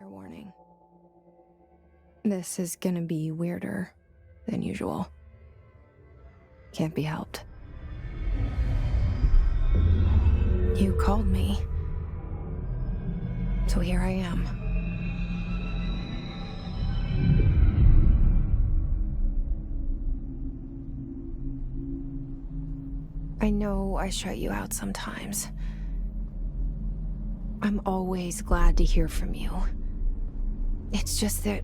Warning. This is gonna be weirder than usual. Can't be helped. You called me. So here I am. I know I shut you out sometimes. I'm always glad to hear from you. It's just that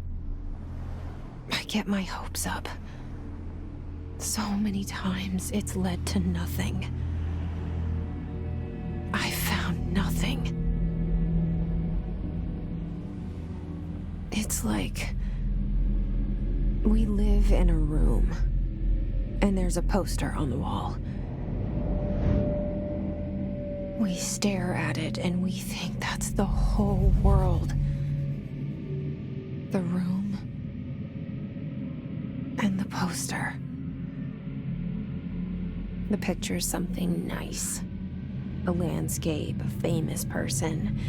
I get my hopes up. So many times it's led to nothing. I found nothing. It's like we live in a room, and there's a poster on the wall. We stare at it and we think that's the whole world. The room and the poster. The picture's something nice. A landscape, a famous person.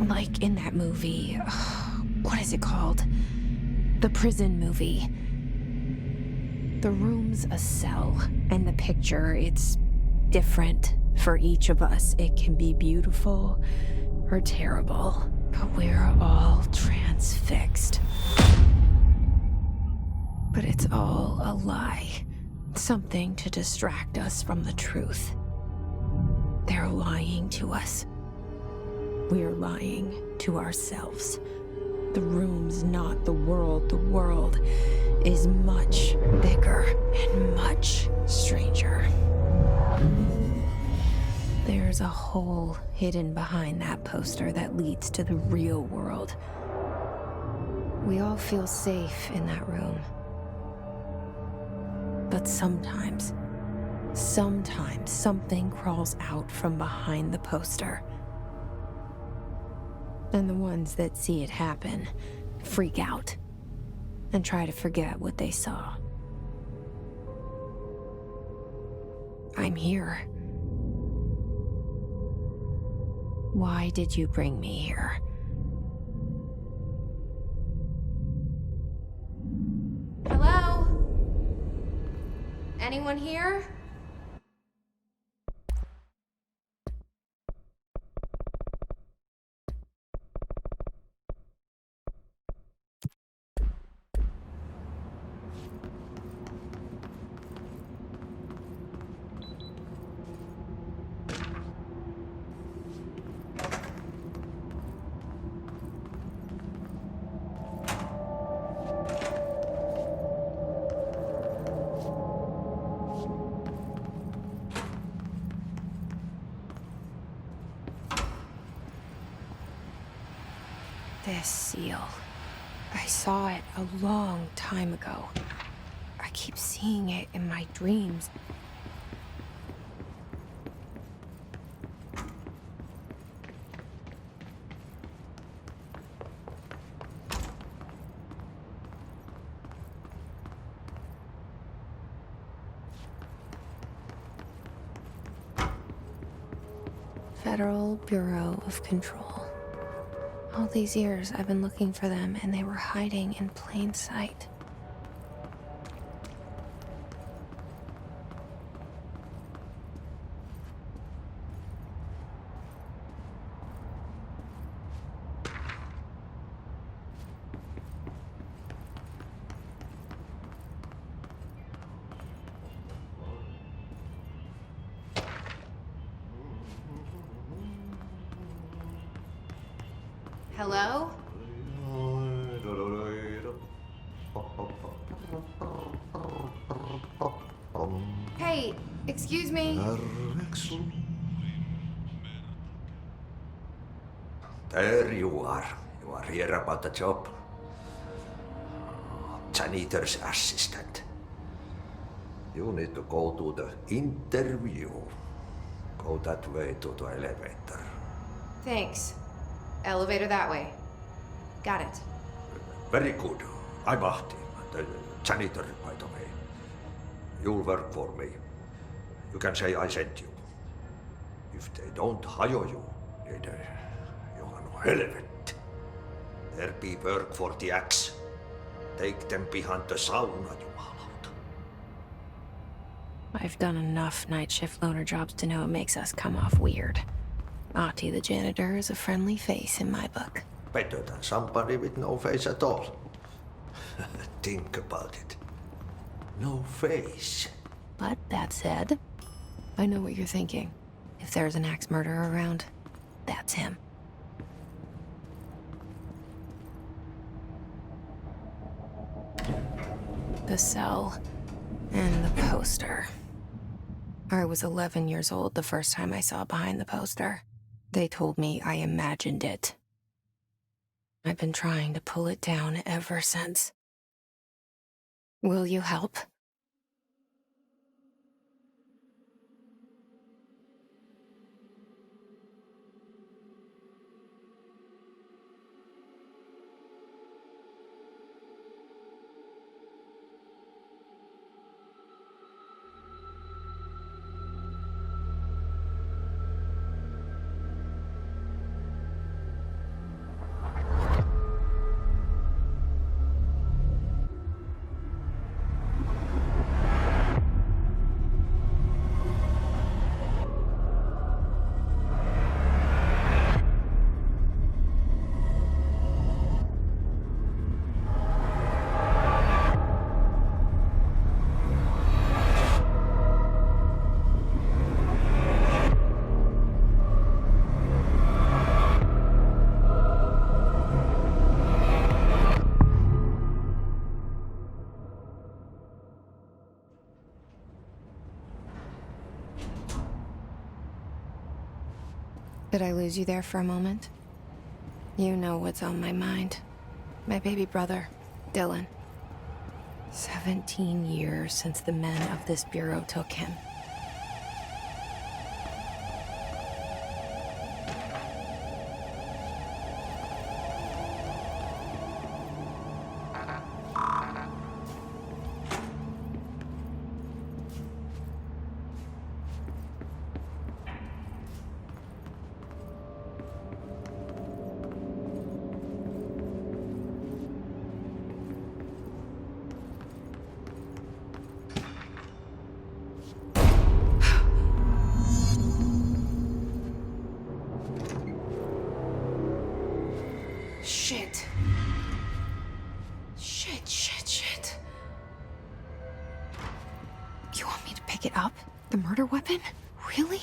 Like in that movie, what is it called? The prison movie. The room's a cell, and the picture, it's different for each of us. It can be beautiful or terrible, but we're all transfixed. But it's all a lie. Something to distract us from the truth. They're lying to us. We're lying to ourselves. The room's not the world. The world is much bigger and much stranger. There's a hole hidden behind that poster that leads to the real world. We all feel safe in that room. But sometimes something crawls out from behind the poster. And the ones that see it happen freak out and try to forget what they saw. I'm here. Why did you bring me here? Hello? Anyone here? This seal. I saw it a long time ago. I keep seeing it in my dreams. Federal Bureau of Control. All these years I've been looking for them, and they were hiding in plain sight. Hello? Hey, excuse me. There you are. You are here about the job. Janitor's assistant. You need to go to the interview. Go that way to the elevator. Thanks. Elevator that way. Got it. Very good. I'm Ahti, the janitor, by the way. You'll work for me. You can say I sent you. If they don't hire you, then you're no helvet. There be work for the axe. Take them behind the sauna, jumalauta. I've done enough night shift loner jobs to know it makes us come off weird. Ahti the janitor is a friendly face in my book. Better than somebody with no face at all. Think about it. No face. But that said, I know what you're thinking. If there's an axe murderer around, that's him. The cell and the poster. I was 11 years old the first time I saw behind the poster. They told me I imagined it. I've been trying to pull it down ever since. Will you help? Did I lose you there for a moment? You know what's on my mind. My baby brother, Dylan. 17 years since the men of this bureau took him. Shit. Shit. You want me to pick it up? The murder weapon? Really?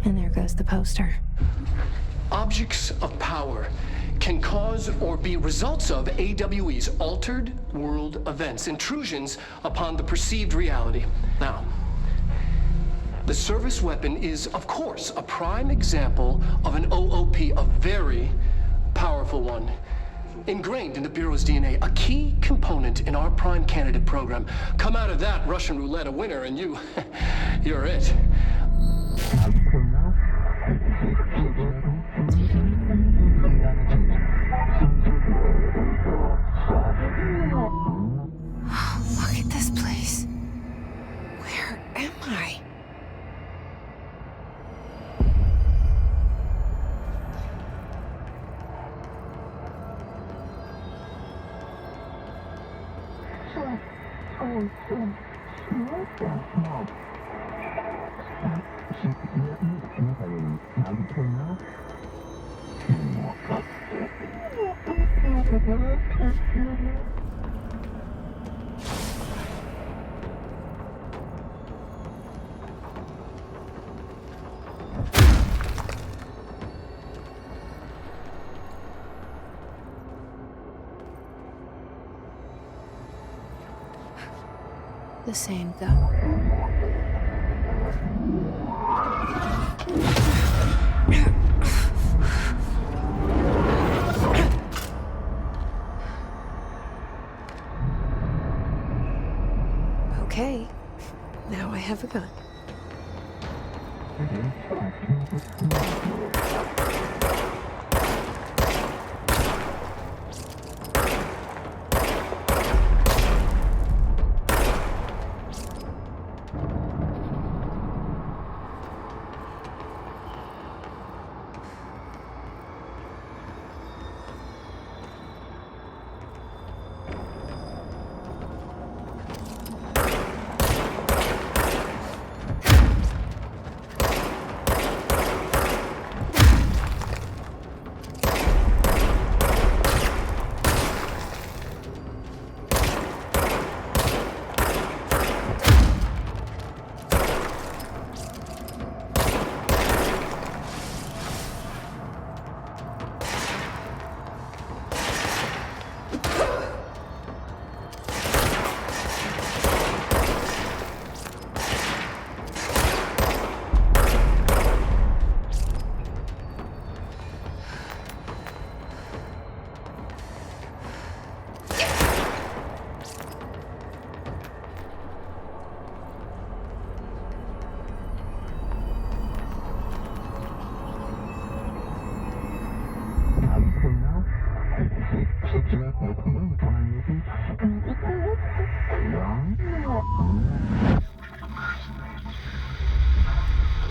And there goes the poster. Objects of power can cause or be results of AWE's altered world events, intrusions upon the perceived reality. Now, the service weapon is, of course, a prime example of an OOP, a very powerful one. Ingrained in the Bureau's DNA, a key component in our prime candidate program. Come out of that Russian roulette a winner and you're it. Look at this place. Where am I? The same gun. have a gun.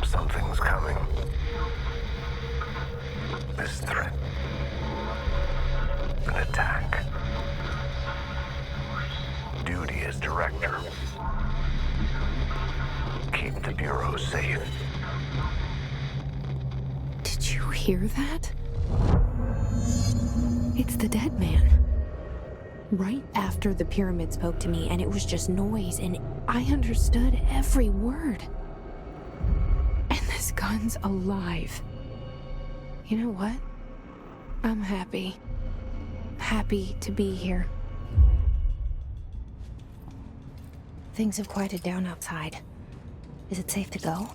Something's coming. This threat. An attack. Duty as director. Keep the Bureau safe. Did you hear that? It's the dead man. Right after the pyramid spoke to me, and it was just noise, and I understood every word. And this gun's alive. You know what? I'm happy. Happy to be here. Things have quieted down outside. Is it safe to go?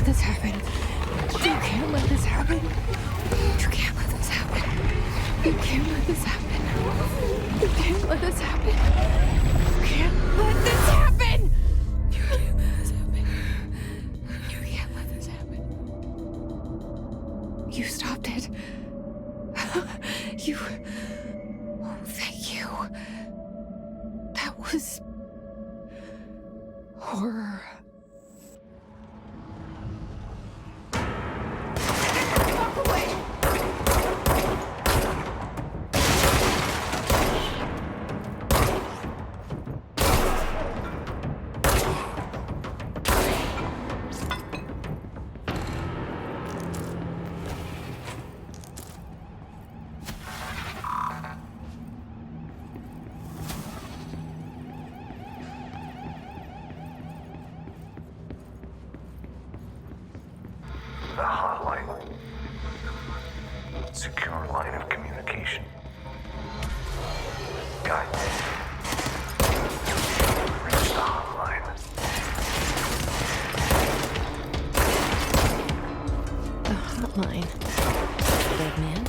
This happen. You can't let this happen. You can't let this happen. You can't let this happen. You can't let this happen. You can't let this happen. You can't let this happen. You can't let this happen. You stopped it. You. Oh, thank you. That was horror. The hotline. Secure line of communication. Guidance. Reach the hotline. The hotline. Dead man.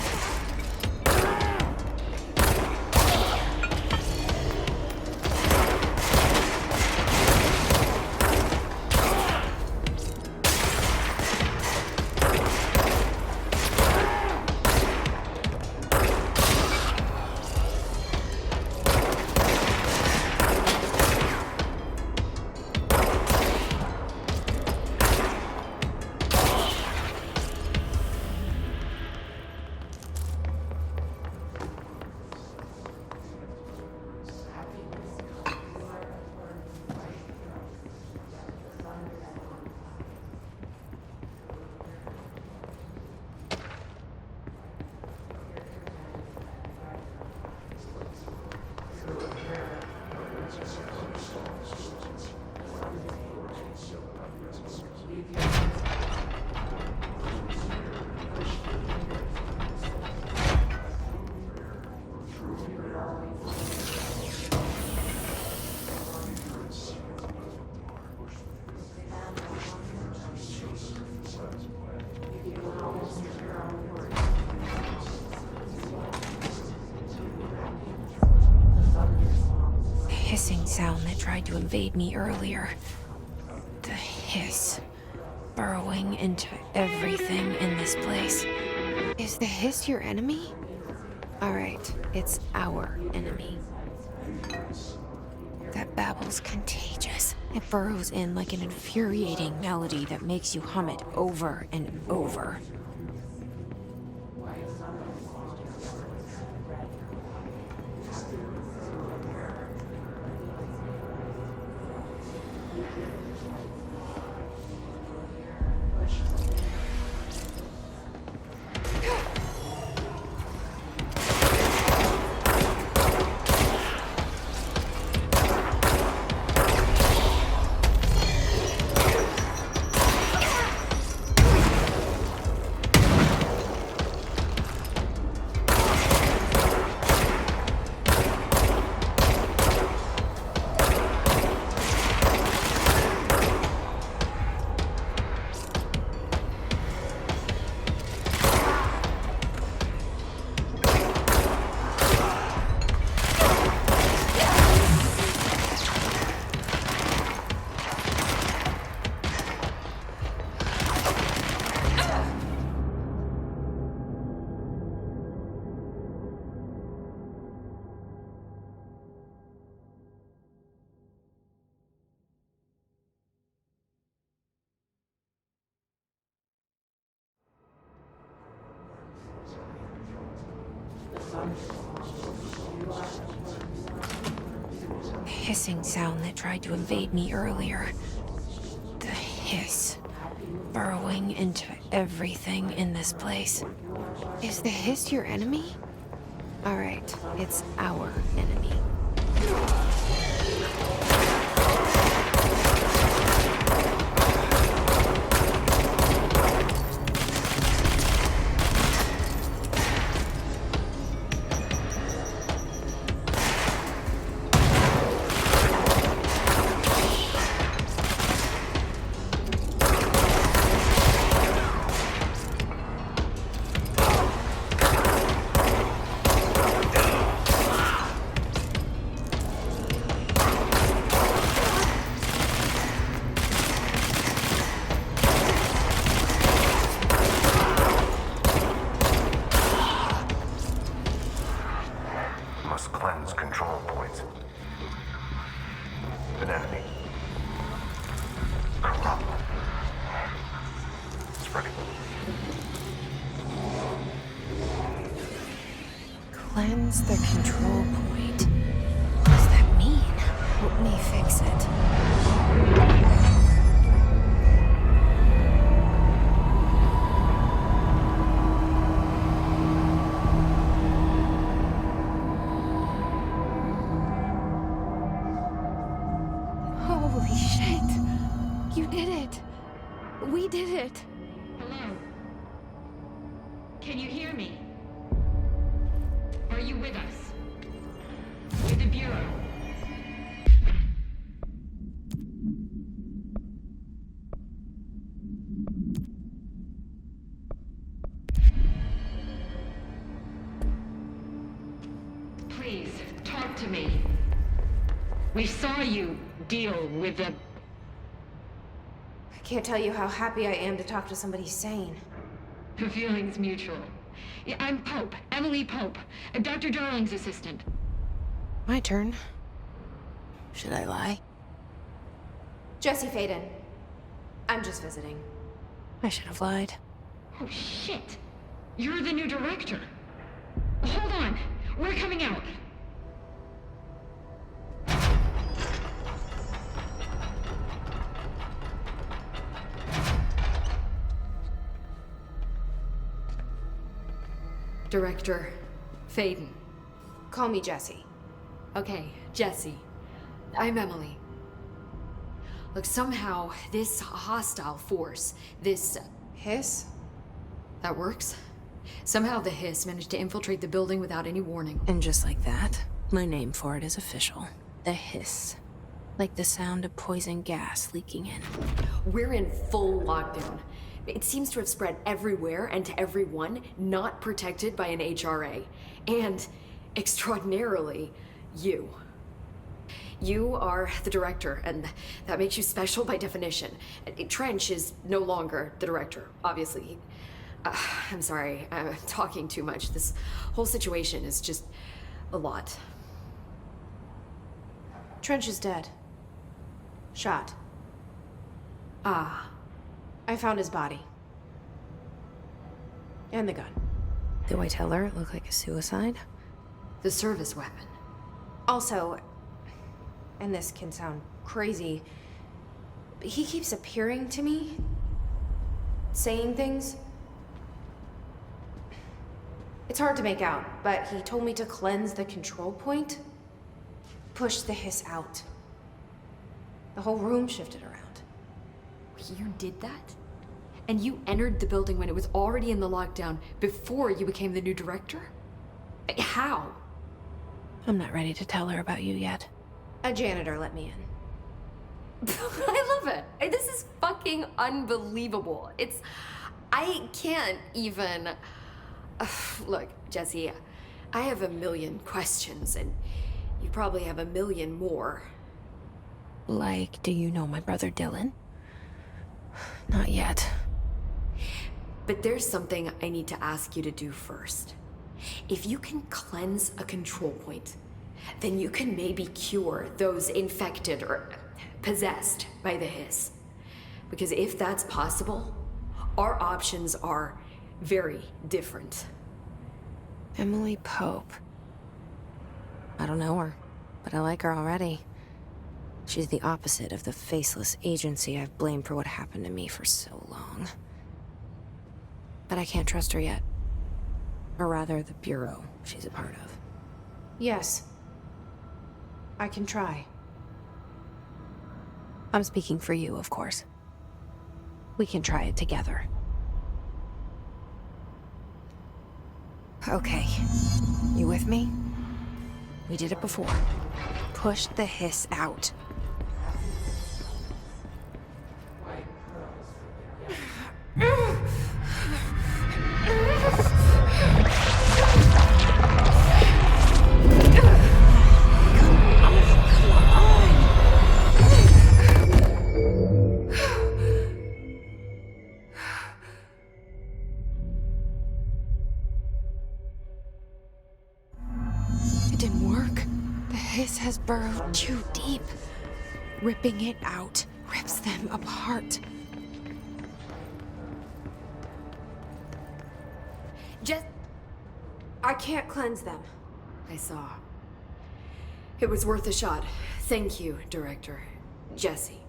invade me earlier. The hiss. Burrowing into everything in this place. Is the hiss your enemy? Alright, it's our enemy. That babble's contagious. It burrows in like an infuriating melody that makes you hum it over and over. The hissing sound that tried to invade me earlier. The hiss. Burrowing into everything in this place. Is the hiss your enemy? Alright, it's our enemy. Must cleanse control points. An enemy. Corrupt. Spreading. Cleanse the control point. What does that mean? Help me fix it. Holy shit. You did it. We did it. Hello? Can you hear me? Are you with us? With the Bureau? Please, talk to me. We saw you deal with the... I can't tell you how happy I am to talk to somebody sane. The feeling's mutual. Yeah, I'm Pope, Emily Pope, Dr. Darling's assistant. My turn. Should I lie? Jesse Faden. I'm just visiting. I should have lied. Oh, shit. You're the new director. Hold on. We're coming out. Director Faden. Call me Jesse. Okay, Jesse. I'm Emily. Look, somehow this hostile force, this... Hiss? that works? Somehow the hiss managed to infiltrate the building without any warning. And just like that, my name for it is official. The hiss. Like the sound of poison gas leaking in. We're in full lockdown. It seems to have spread everywhere and to everyone not protected by an HRA. And, extraordinarily, you. You are the director, and that makes you special by definition. Trench is no longer the director, obviously. I'm sorry, I'm talking too much. This whole situation is just a lot. Trench is dead. Shot. Ah. I found his body. And the gun. Do I tell her it looked like a suicide? The service weapon. Also, and this can sound crazy, but he keeps appearing to me, saying things. It's hard to make out, but he told me to cleanse the control point, push the hiss out. The whole room shifted around. You did that? And you entered the building when it was already in the lockdown before you became the new director? How? I'm not ready to tell her about you yet. A janitor let me in. I love it. This is fucking unbelievable. I can't even... Look, Jesse, I have a million questions, and you probably have a million more. Like, do you know my brother Dylan? Not yet. But there's something I need to ask you to do first. If you can cleanse a control point, then you can maybe cure those infected or possessed by the hiss. Because if that's possible, our options are very different. Emily Pope. I don't know her, but I like her already. She's the opposite of the faceless agency I've blamed for what happened to me for so long. But I can't trust her yet. Or rather, the Bureau she's a part of. Yes. I can try. I'm speaking for you, of course. We can try it together. Okay. You with me? We did it before. Push the hiss out. Has burrowed too deep. Ripping it out rips them apart. I can't cleanse them. I saw. It was worth a shot. Thank you, Director. Jesse.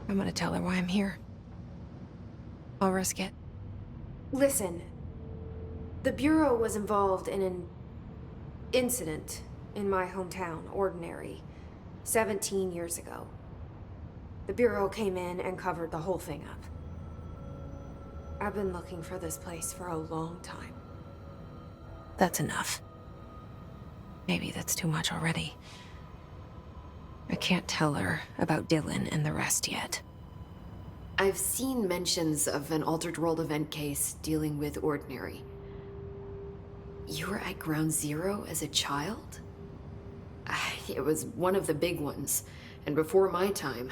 I'm gonna tell her why I'm here. I'll risk it. Listen. The Bureau was involved in an incident in my hometown, Ordinary, 17 years ago. The Bureau came in and covered the whole thing up. I've been looking for this place for a long time. That's enough. Maybe that's too much already. I can't tell her about Dylan and the rest yet. I've seen mentions of an Altered World event case dealing with Ordinary. You were at Ground Zero as a child? It was one of the big ones, and before my time.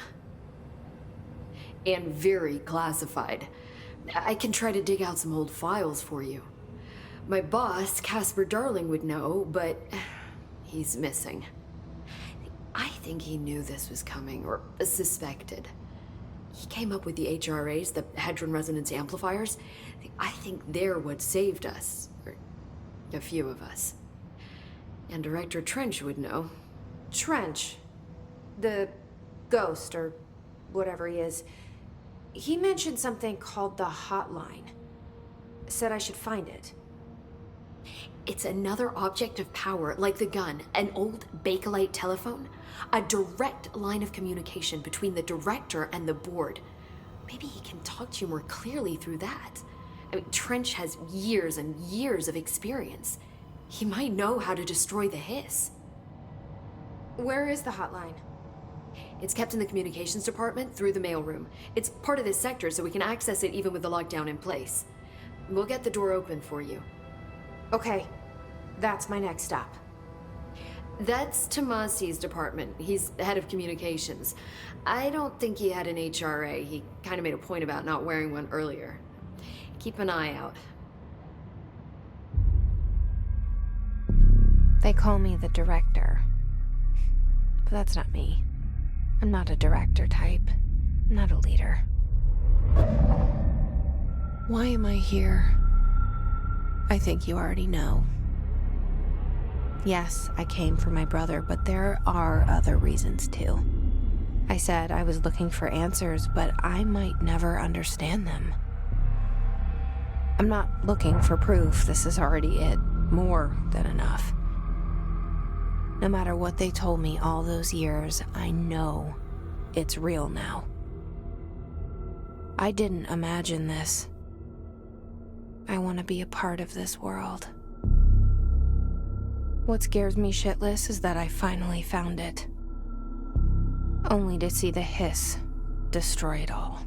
And very classified. I can try to dig out some old files for you. My boss, Casper Darling, would know, but he's missing. I think he knew this was coming, or suspected. He came up with the HRAs, the Hadron Resonance Amplifiers. I think they're what saved us. Or a few of us. And Director Trench would know. Trench? The ghost, or whatever he is. He mentioned something called the Hotline. Said I should find it. It's another object of power, like the gun, an old Bakelite telephone. A direct line of communication between the director and the board. Maybe he can talk to you more clearly through that. I mean, Trench has years and years of experience. He might know how to destroy the hiss. Where is the hotline? It's kept in the communications department through the mailroom. It's part of this sector, so we can access it even with the lockdown in place. We'll get the door open for you. Okay, that's my next stop. That's Tomasi's department. He's head of communications. I don't think he had an HRA. He kind of made a point about not wearing one earlier. Keep an eye out. They call me the director. But that's not me. I'm not a director type. I'm not a leader. Why am I here? I think you already know. Yes, I came for my brother, but there are other reasons too. I said I was looking for answers, but I might never understand them. I'm not looking for proof. This is already it. More than enough. No matter what they told me all those years, I know it's real now. I didn't imagine this. I want to be a part of this world. What scares me shitless is that I finally found it. Only to see the hiss destroy it all.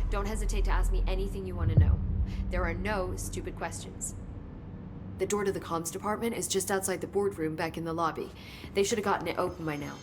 Don't hesitate to ask me anything you want to know. There are no stupid questions. The door to the comms department is just outside the boardroom back in the lobby. They should have gotten it open by now.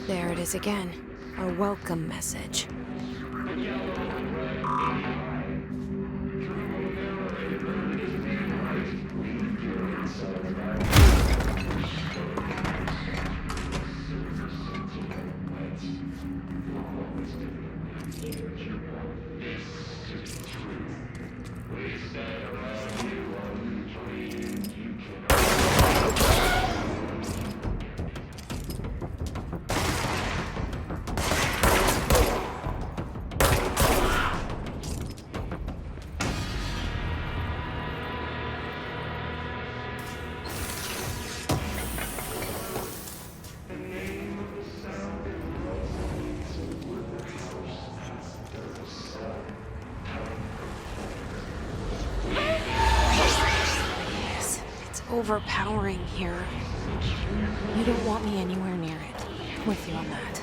There it is again. A welcome message. Overpowering here. You don't want me anywhere near it. I'm with you on that.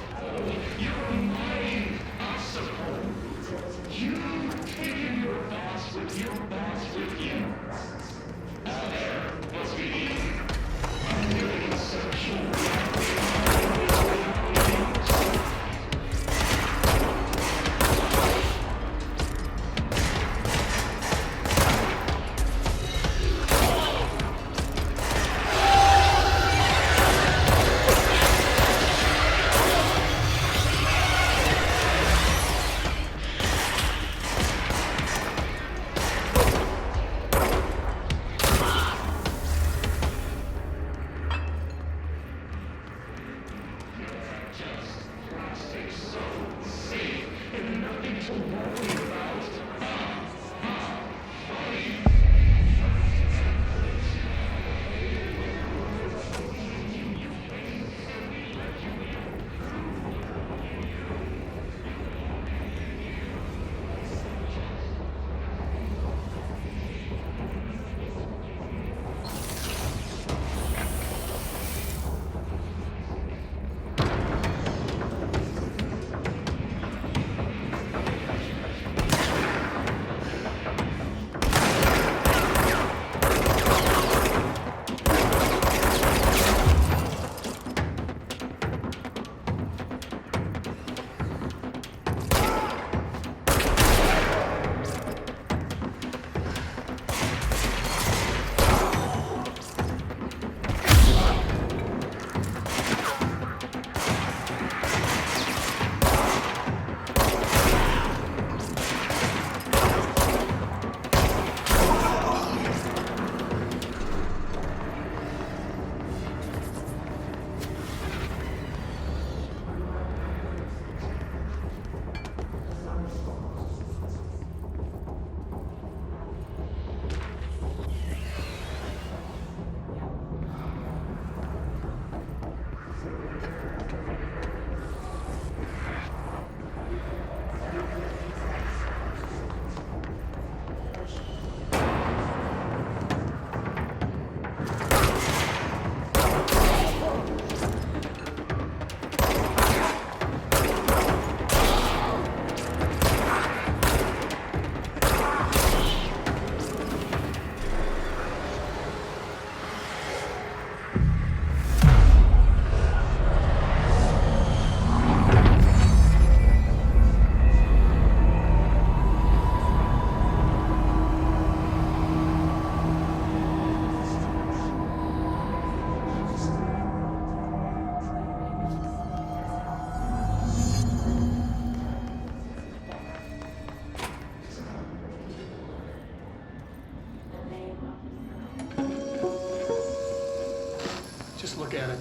Just look at it.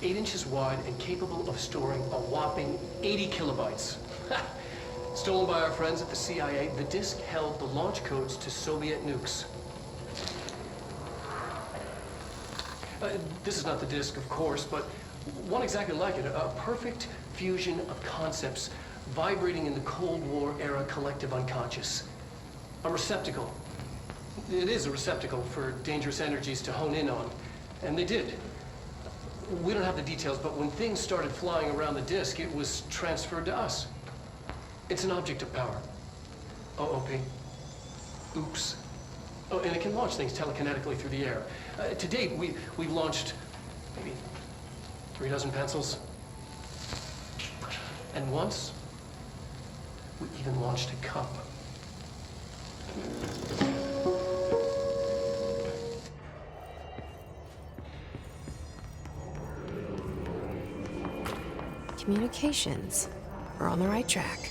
8 inches wide and capable of storing a whopping 80 kilobytes. Stolen by our friends at the CIA, the disk held the launch codes to Soviet nukes. This is not the disk, of course, but one exactly like it. A perfect fusion of concepts vibrating in the Cold War era collective unconscious. A receptacle. It is a receptacle for dangerous energies to hone in on. And they did. We don't have the details, but when things started flying around the disk, it was transferred to us. It's an object of power. OOP. Oops. Oh, and it can launch things telekinetically through the air. To date, we've launched maybe 3 dozen pencils. And once, we even launched a cup. Communications. We're on the right track.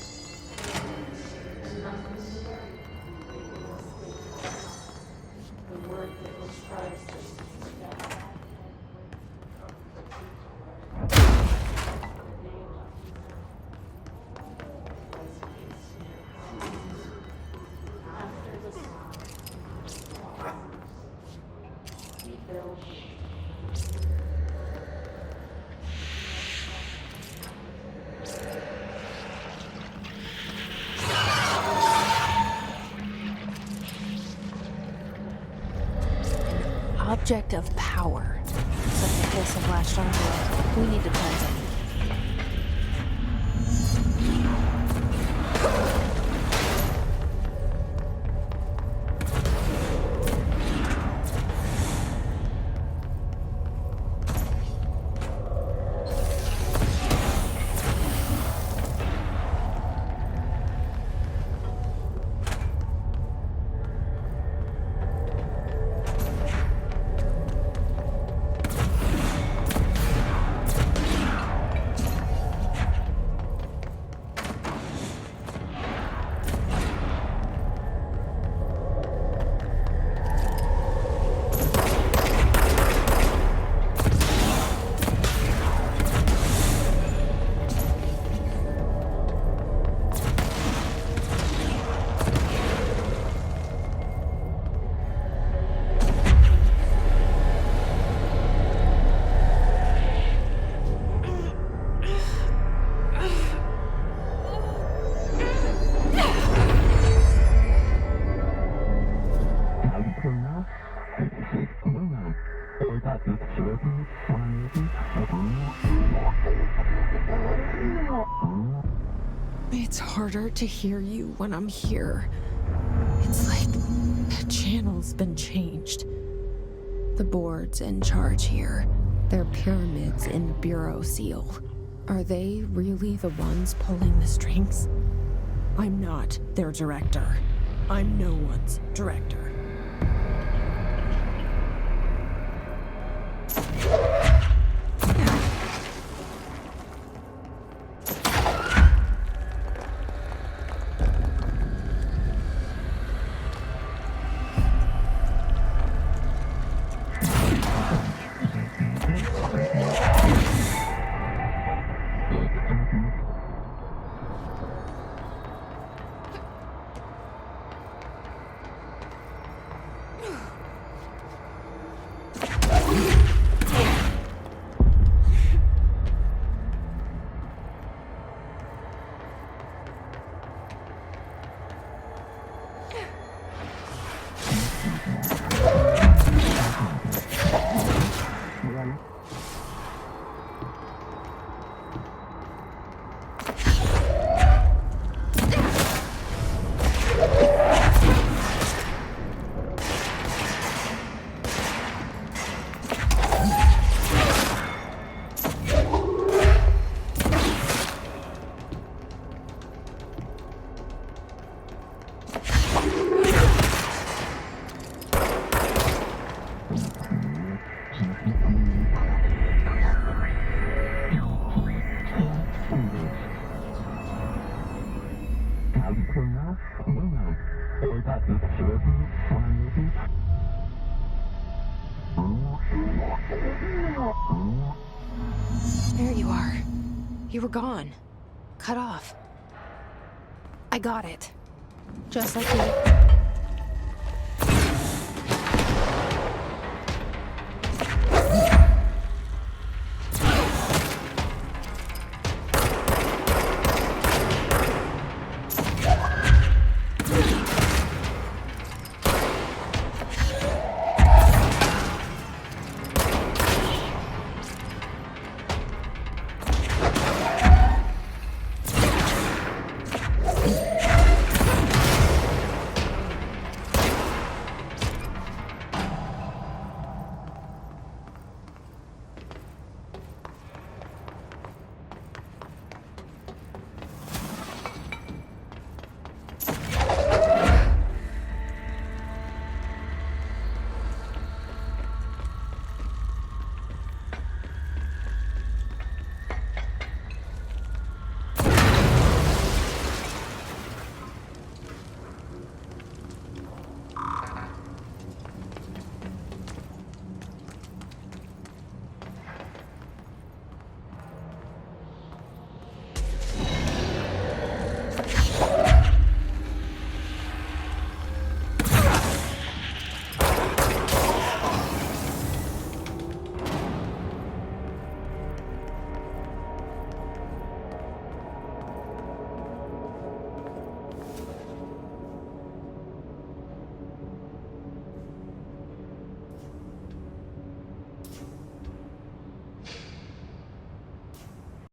Object of power. Some of this have latched onto it. We need to cleanse it. It's harder to hear you when I'm here. It's like the channel's been changed. The board's in charge here. They're pyramids in the Bureau seal. Are they really the ones pulling the strings? I'm not their director. I'm no one's director. There you are. You were gone. Cut off. I got it. Just like you.